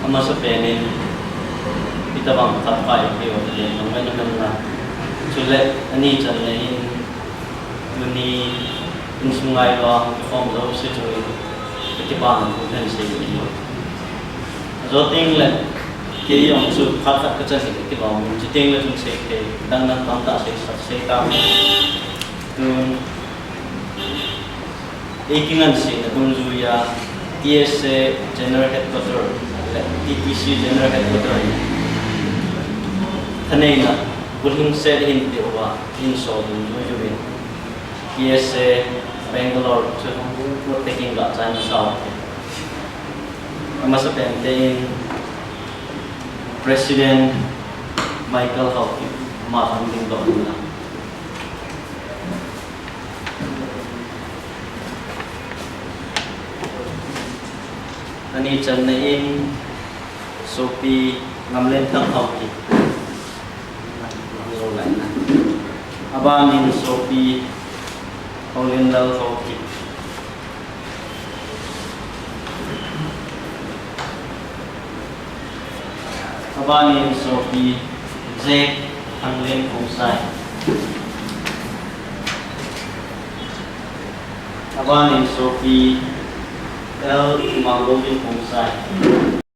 ama sa penin kita bang tapay kayo din ng ganun na sulit ani chan na in muni in sungay lo form lo situation kitipan ko din sa iyo zo Tonglen kaya yung su khat ka chan kitipan mo jiting la chung se ke dang na tang ta se ta tun ikingan si na tun ju ya TSA General Headquarter TTC General Headquarter Thadou na buling set hindi uwa in so dun jo TSA Bangalore so kung taking ga China South masa penting President Michael Hawke makanding doon na ani chan na in sopi ngamlen tang Hawke abanin sopi Tonglen lal Hawke abanin sopi Jack Tonglen Kumsai abanin sopi L Kumagogin Kumsai